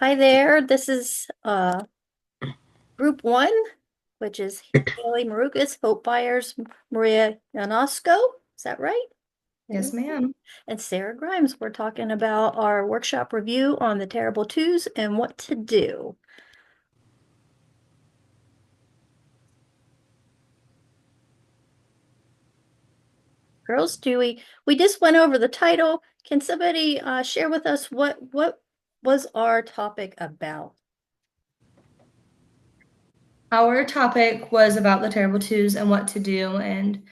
Hi there. This is group one, which is Haley Marukas, Hope Byers, Maria Ionesco. Is that right? It Yes, is. ma'am. And Sarah Grimes. We're talking about our workshop review on the terrible twos and what to do. Girls, we just went over the title. Can somebody share with us what was our topic about? Our topic was about the terrible twos and what to do, and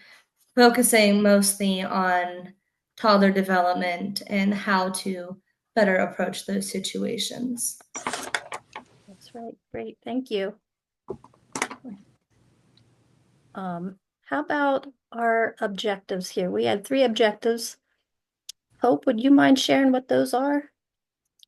focusing mostly on toddler development and how to better approach those situations. That's right. Great. Thank you. How about our objectives here? We had three objectives. Hope, would you mind sharing what those are?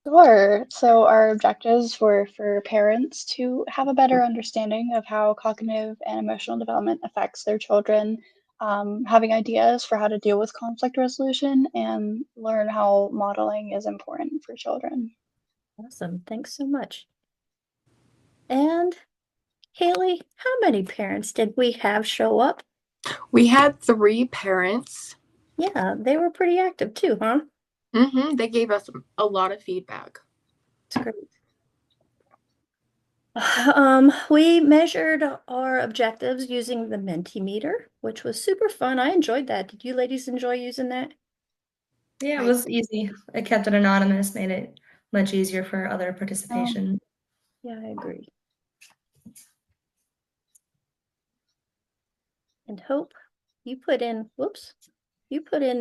Sure. So our objectives were for parents to have a better understanding of how cognitive and emotional development affects their children, having ideas for how to deal with conflict resolution, and learn how modeling is important for children. Awesome. Thanks so much. And Haley, how many parents did we have show up? We had three parents. Yeah, they were pretty active too, huh? They gave us a lot of feedback. That's great. We measured our objectives using the Mentimeter, which was super fun. I enjoyed that. Did you ladies enjoy using that? Yeah, it I, was easy. It kept it anonymous, made it much easier for other Oh, participation. Yeah, I agree. And Hope, you put in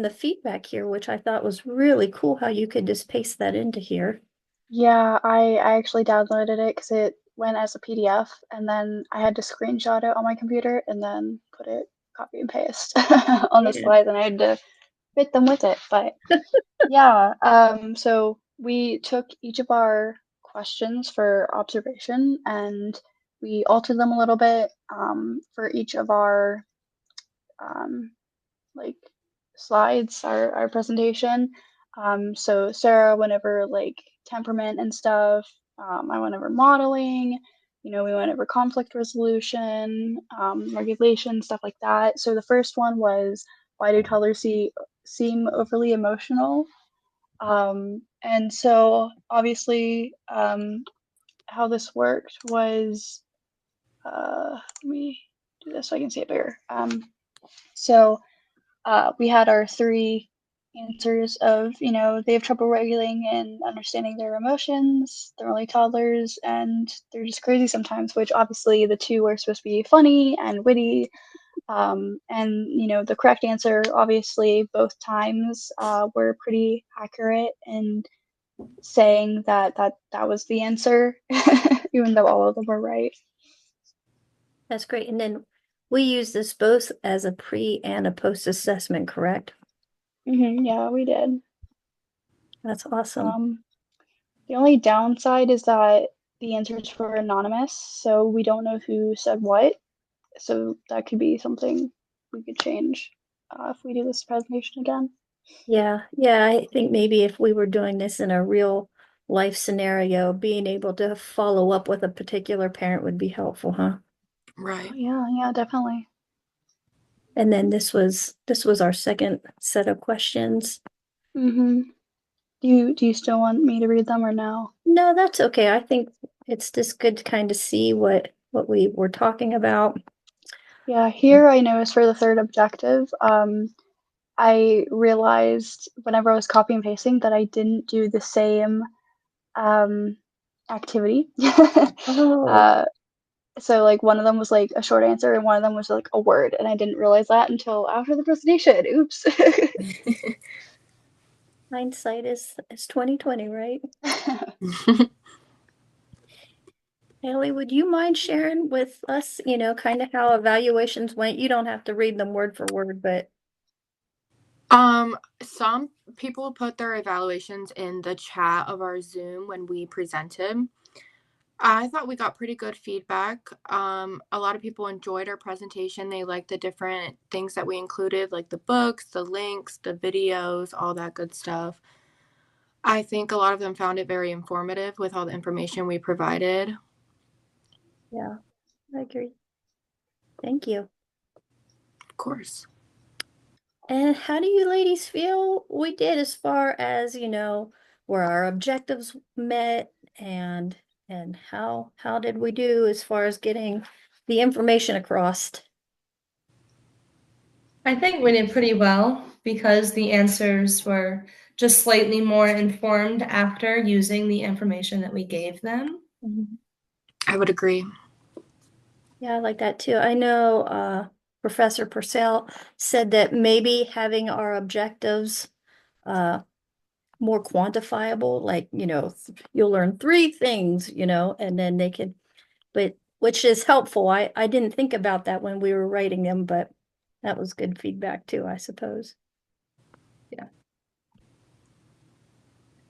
the feedback here, which I thought was really cool how you could just paste that into here. yeah, I actually downloaded it because it went as a PDF, and then I had to screenshot it on my computer and then put it copy and paste on the Yeah. slides, and I had to fit them with it. But yeah, so we took each of our questions for observation and we altered them a little bit for each of our um, like slides, our presentation. So Sarah went over like temperament and stuff. I went over modeling. We went over conflict resolution, regulation, stuff like that. So the first one was why do toddlers seem overly emotional? And so obviously, how this worked was, let me do this so I can see it bigger. So we had our three answers of, they have trouble regulating and understanding their emotions. They're only toddlers and they're just crazy sometimes, which obviously the two are supposed to be funny and witty. And the correct answer, obviously, both times were pretty accurate in saying that was the answer, even though all of them were right. That's great. And then we use this both as a pre and a post assessment, correct? Yeah, we did. That's awesome. Um, the only downside is that the answers were anonymous, so we don't know who said what. So that could be something we could change if we do this presentation again. Yeah, yeah, I think maybe if we were doing this in a real life scenario, being able to follow up with a particular parent would be helpful, huh? Oh, right. yeah, yeah, definitely. And then this was our second set of questions. Mm-hmm. Do you still want me to read them or no? No, that's okay. I think it's just good to kind of see what we were talking about. Yeah, here I noticed for the third objective, I realized whenever I was copy and pasting that I didn't do the same um, activity. Oh, uh, so like one of them was like a short answer and one of them was like a word, and I didn't realize that until after the presentation. Oops. hindsight is 2020, right? Haley, would you mind sharing with us, kind of how evaluations went? You don't have to read them word for word, but Some people put their evaluations in the chat of our Zoom when we presented. I thought we got pretty good feedback. A lot of people enjoyed our presentation. They liked the different things that we included, like the books, the links, the videos, all that good stuff. I think a lot of them found it very informative with all the information we provided. Yeah, I agree. Thank you. Of course. And how do you ladies feel we did as far as, were our objectives met and how did we do as far as getting the information across? I think we did pretty well because the answers were just slightly more informed after using the information that we gave them. I would agree. Yeah, I like that too. I know Professor Purcell said that maybe having our objectives more quantifiable, like, you'll learn 3 things, and then they could, but which is helpful. I didn't think about that when we were writing them, but that was good feedback too, I suppose. Yeah.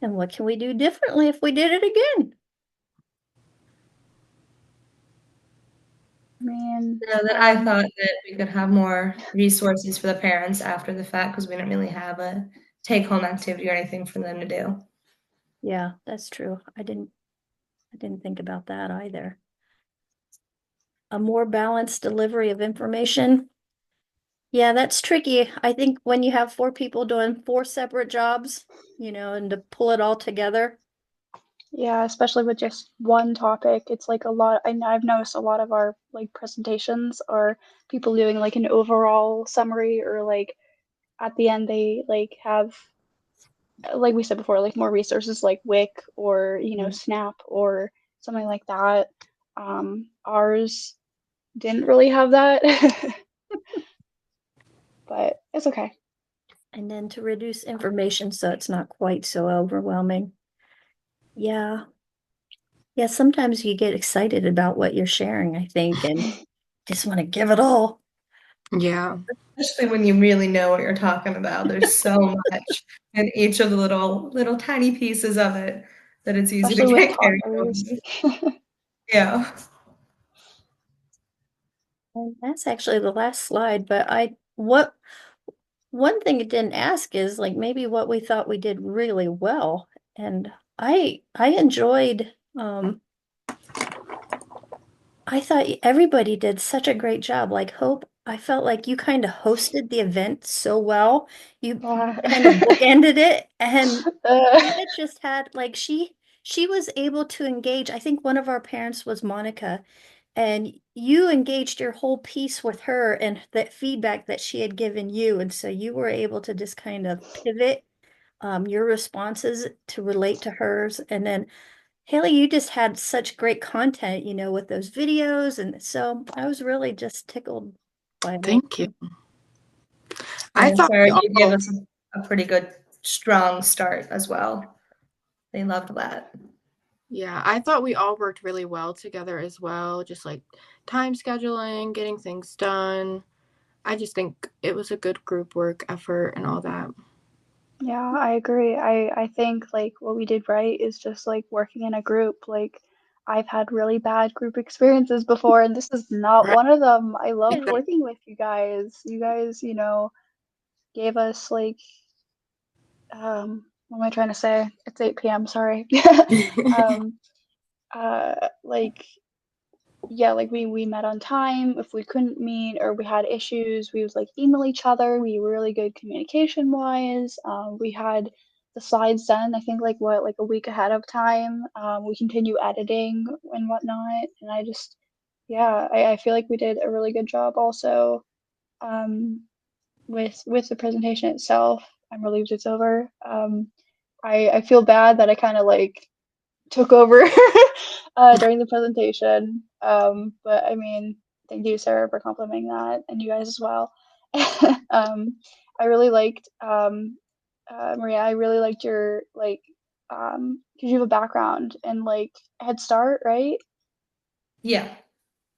And what can we do differently if we did it again? I mean, I thought that we could have more resources for the parents after the fact because we didn't really have a take-home activity or anything for them to do. Yeah, that's true. I didn't think about that either. A more balanced delivery of information. Yeah, that's tricky. I think when you have 4 people doing 4 separate jobs, and to pull it all together. yeah, especially with just one topic, it's like a lot. I've noticed a lot of our like presentations are people doing like an overall summary, or like at the end they like have, like we said before, like more resources like Wix or Snap or something like that. Ours didn't really have that, but it's okay. And then to reduce information so it's not quite so overwhelming. Yeah. Yeah, sometimes you get excited about what you're sharing, I think, and just want to give it all. Yeah. Especially when you really know what you're talking about. There's so much in each of the little tiny pieces of it that it's easy to Especially with get carried toddlers. away. Yeah. And that's actually the last slide, but one thing it didn't ask is like maybe what we thought we did really well. And I enjoyed I thought everybody did such a great job. Like Hope, I felt like you kind of hosted the event so well. You kind of bookended it, and Maria just had like she was able to engage. I think one of our parents was Monica, and you engaged your whole piece with her and that feedback that she had given you, and so you were able to just kind of pivot your responses to relate to hers, and then Haley, you just had such great content, with those videos. And so I was really just tickled by the whole Thank you. thing. I thought Sarah, we you gave all, us a pretty good, strong start as well. They loved that. yeah, I thought we all worked really well together as well, just like time scheduling, getting things done. I just think it was a good group work effort and all that. Yeah, I agree. I think like what we did right is just like working in a group. Like I've had really bad group experiences before, and this is not Right. one of them. I loved Right. working with you guys. You guys, gave us like what am I trying to say? It's 8 p.m., sorry. Um like yeah, like we met on time. If we couldn't meet or we had issues, we would like email each other. We were really good communication wise. We had the slides done, I think like what, like a week ahead of time. We continue editing and whatnot. And I just, yeah, I feel like we did a really good job also with the presentation itself. I'm relieved it's over. I feel bad that I kind of like took over during the presentation. But I mean, thank you, Sarah, for complimenting that, and you guys as well. I really liked Maria. I really liked your like because you have a background in like Head Start, right? Yeah.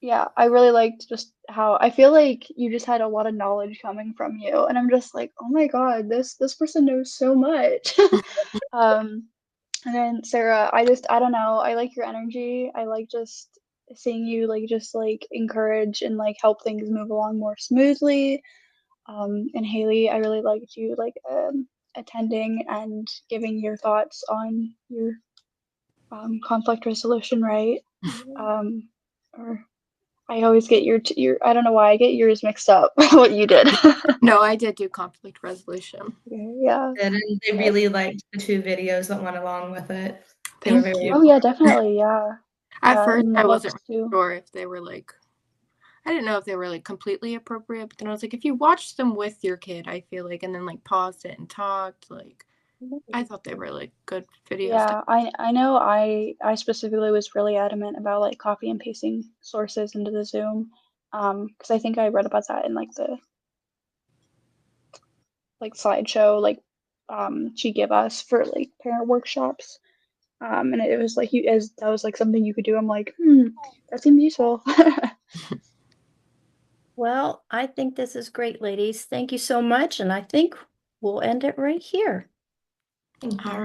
Yeah, I really liked just how I feel like you just had a lot of knowledge coming from you, and I'm just like, oh my God, this person knows so much. Um, And then Sarah, I don't know, I like your energy. I like just seeing you like just like encourage and like help things move along more smoothly. And Haley, I really liked you like attending and giving your thoughts on your conflict resolution, right? Or I always get your I don't know why I get yours mixed up. What you did. No, I did do conflict resolution. Yeah. And they really liked the 2 videos that went along with it. They were Thank very you. Oh yeah, definitely. Yeah. At Yeah, first, and the I wasn't looks too. sure if they were like, I didn't know if they were like completely appropriate, but then I was like, if you watched them with your kid, I feel like, and then like paused it and talked, like, I thought they were like good videos. Yeah, I know I specifically was really adamant about like copy and pasting sources into the Zoom. Because I think I read about that in like the like slideshow like she gave us for like parent workshops. And it was like you as that was like something you could do. I'm like, that seems useful. Well, I think this is great, ladies. Thank you so much, and I think we'll end it right here. Thank you. All